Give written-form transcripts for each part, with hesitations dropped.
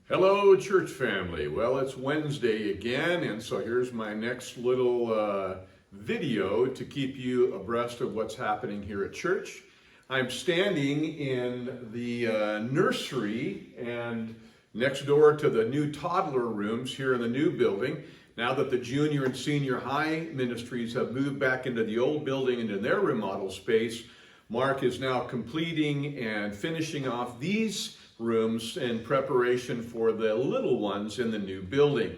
Hello, church family. Well, it's Wednesday again, and so here's my next little video to keep you abreast of what's happening here at church. I'm standing in the nursery and next door to the new toddler rooms here in the new building. Now that the junior and senior high ministries have moved back into the old building and in their remodel space, Mark is now completing and finishing off these rooms in preparation for the little ones in the new building.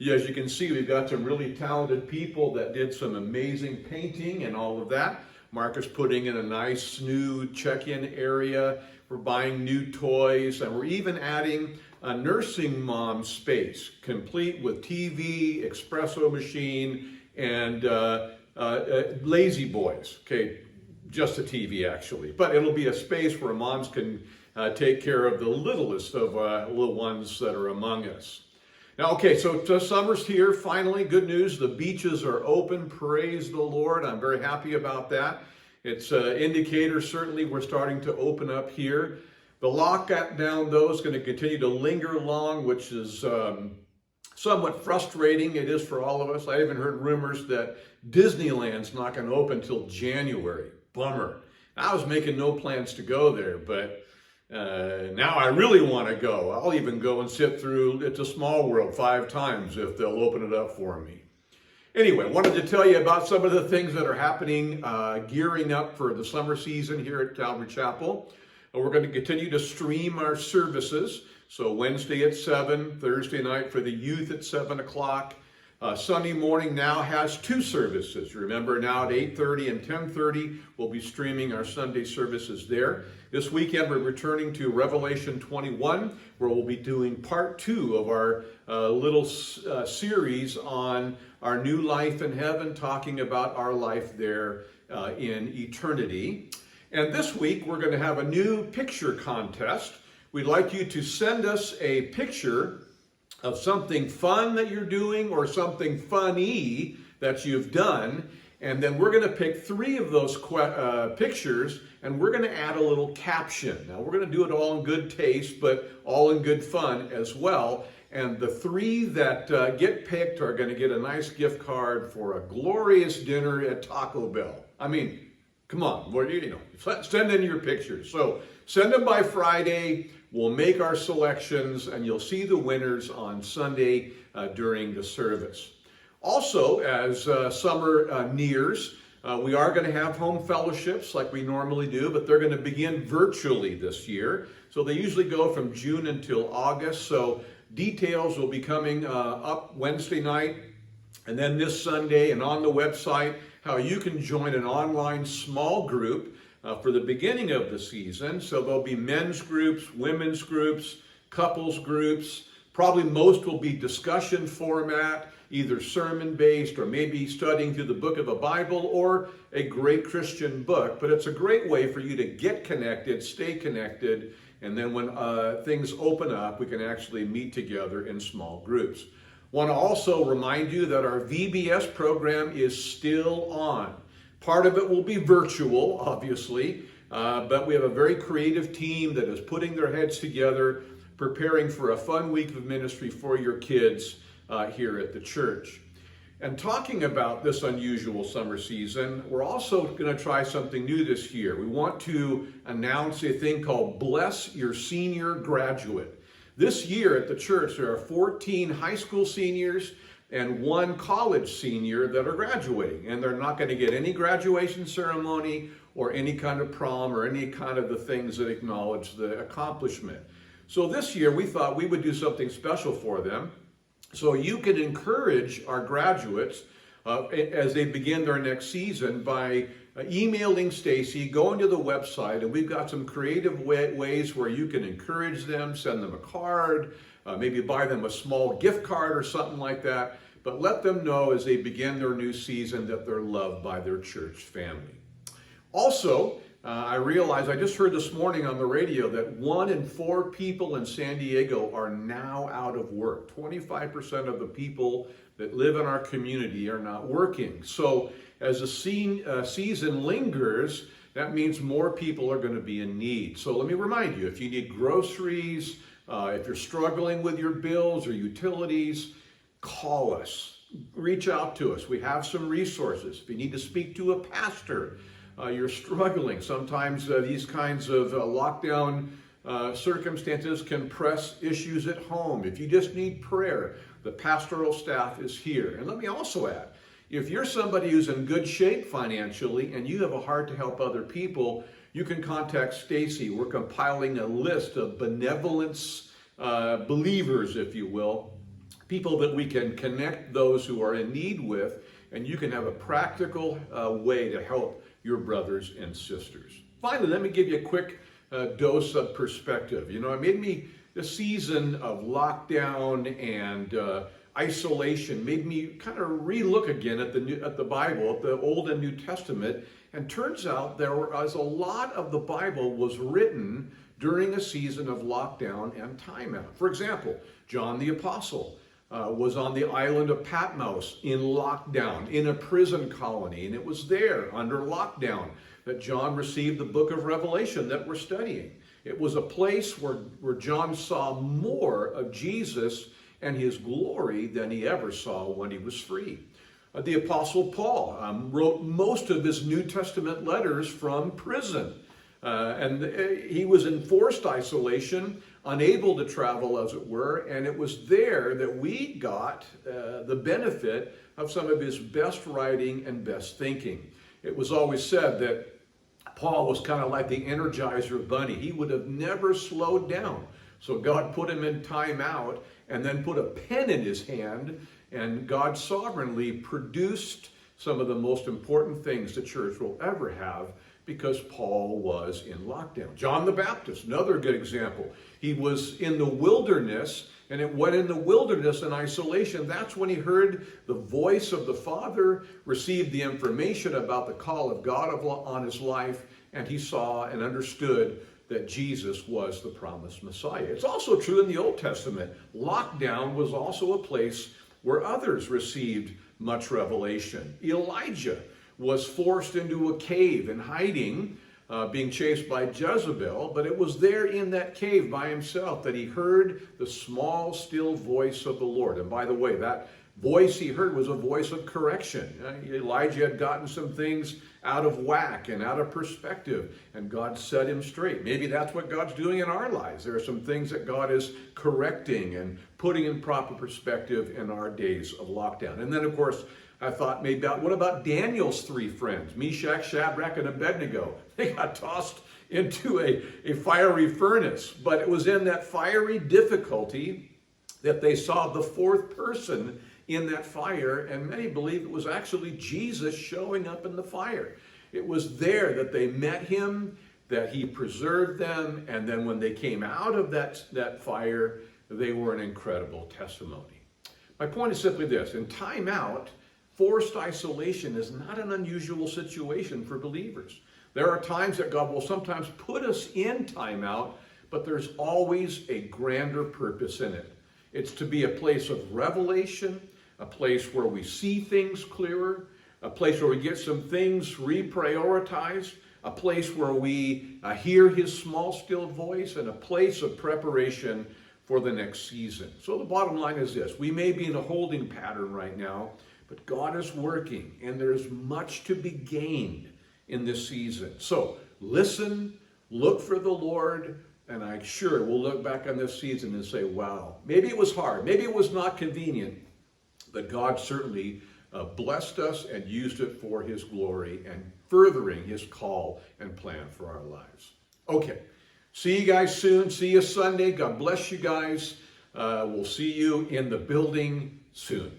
As you can see, we've got some really talented people that did some amazing painting and all of that. Mark is putting in a nice new check-in area. We're buying new toys, and we're even adding a nursing mom space, complete with TV, espresso machine, and lazy boys. Okay, just a TV actually, but it'll be a space where moms can take care of the littlest of little ones that are among us. Now, okay, so summer's here, finally, good news, the beaches are open, praise the Lord. I'm very happy about that. It's an indicator, certainly, we're starting to open up here. The lockdown, though, is going to continue to linger along, which is somewhat frustrating. It is for all of us. I even heard rumors that Disneyland's not going to open until January. Bummer. I was making no plans to go there, but now I really want to go. I'll even go and sit through It's a Small World 5 times if they'll open it up for me. Anyway, wanted to tell you about some of the things that are happening, gearing up for the summer season here at Calvary Chapel. We're going to continue to stream our services. So Wednesday at 7, Thursday night for the youth at 7 o'clock. Sunday morning now has 2 services. Remember, now at 8:30 and 10:30, we'll be streaming our Sunday services there. This weekend, we're returning to Revelation 21, where we'll be doing part 2 of our little series on our new life in heaven, talking about our life there in eternity. And this week, we're going to have a new picture contest. We'd like you to send us a picture of something fun that you're doing or something funny that you've done, and then we're going to pick 3 of those pictures, and we're going to add a little caption. Now, we're going to do it all in good taste, but all in good fun as well. And the 3 that get picked are going to get a nice gift card for a glorious dinner at Taco Bell. I mean, come on, send in your pictures. So send them by Friday. We'll make our selections, and you'll see the winners on Sunday during the service. Also, as summer nears, we are going to have home fellowships like we normally do, but they're going to begin virtually this year. So they usually go from June until August. So details will be coming up Wednesday night, and then this Sunday, and on the website, how you can join an online small group for the beginning of the season. So there'll be men's groups, women's groups, couples groups. Probably most will be discussion format, either sermon-based or maybe studying through the book of the Bible or a great Christian book. But it's a great way for you to get connected, stay connected, and then when things open up, we can actually meet together in small groups. Want to also remind you that our VBS program is still on. Part of it will be virtual, obviously, but we have a very creative team that is putting their heads together, preparing for a fun week of ministry for your kids here at the church. And talking about this unusual summer season, we're also going to try something new this year. We want to announce a thing called Bless Your Senior Graduate. This year at the church, there are 14 high school seniors and 1 college senior that are graduating, and they're not going to get any graduation ceremony or any kind of prom or any kind of the things that acknowledge the accomplishment. So this year we thought we would do something special for them, so you can encourage our graduates as they begin their next season by emailing Stacy, going to the website, and we've got some creative ways where you can encourage them, send them a card, maybe buy them a small gift card or something like that, but let them know as they begin their new season that they're loved by their church family. Also, I realized, I just heard this morning on the radio that 1 in 4 people in San Diego are now out of work. 25% of the people that live in our community are not working. So as the season lingers, that means more people are going to be in need. So let me remind you, if you need groceries, if you're struggling with your bills or utilities, call us. Reach out to us. We have some resources. If you need to speak to a pastor, you're struggling. Sometimes these kinds of lockdown circumstances can press issues at home. If you just need prayer, the pastoral staff is here. And let me also add, if you're somebody who's in good shape financially and you have a heart to help other people, you can contact Stacy. We're compiling a list of benevolence believers, if you will, people that we can connect those who are in need with, and you can have a practical way to help your brothers and sisters. Finally, let me give you a quick dose of perspective. You know, it made me, the season of lockdown and isolation made me kind of relook again at the Bible, at the Old and New Testament, and turns out there was a lot of the Bible was written during a season of lockdown and timeout. For example, John the Apostle was on the island of Patmos in lockdown, in a prison colony, and it was there under lockdown that John received the book of Revelation that we're studying. It was a place where John saw more of Jesus and his glory than he ever saw when he was free. The Apostle Paul wrote most of his New Testament letters from prison. And he was in forced isolation, unable to travel, as it were, and it was there that we got the benefit of some of his best writing and best thinking. It was always said that Paul was kind of like the Energizer Bunny. He would have never slowed down. So God put him in time out and then put a pen in his hand, and God sovereignly produced some of the most important things the church will ever have, because Paul was in lockdown. John the Baptist, another good example. He was in the wilderness, and when in the wilderness in isolation, that's when he heard the voice of the Father, received the information about the call of God on his life, and he saw and understood that Jesus was the promised Messiah. It's also true in the Old Testament. Lockdown was also a place where others received much revelation. Elijah was forced into a cave and hiding, being chased by Jezebel, but it was there in that cave by himself that he heard the small, still voice of the Lord. And by the way, that voice he heard was a voice of correction. Elijah had gotten some things out of whack and out of perspective, and God set him straight. Maybe that's what God's doing in our lives. There are some things that God is correcting and putting in proper perspective in our days of lockdown. And then, of course, I thought maybe, what about Daniel's three friends, Meshach, Shadrach, and Abednego? They got tossed into a fiery furnace, but it was in that fiery difficulty that they saw the fourth person in that fire, and many believe it was actually Jesus showing up in the fire. It was there that they met him, that he preserved them, and then when they came out of that fire, they were an incredible testimony. My point is simply this: in time out, forced isolation is not an unusual situation for believers. There are times that God will sometimes put us in time out, but there's always a grander purpose in it. It's to be a place of revelation, a place where we see things clearer, a place where we get some things reprioritized, a place where we hear his small, still voice, and a place of preparation for the next season. So the bottom line is this: we may be in a holding pattern right now, but God is working, and there's much to be gained in this season. So listen, look for the Lord, and I'm sure we'll look back on this season and say, wow, maybe it was hard, maybe it was not convenient, but God certainly blessed us and used it for his glory and furthering his call and plan for our lives. Okay, see you guys soon. See you Sunday. God bless you guys. We'll see you in the building soon.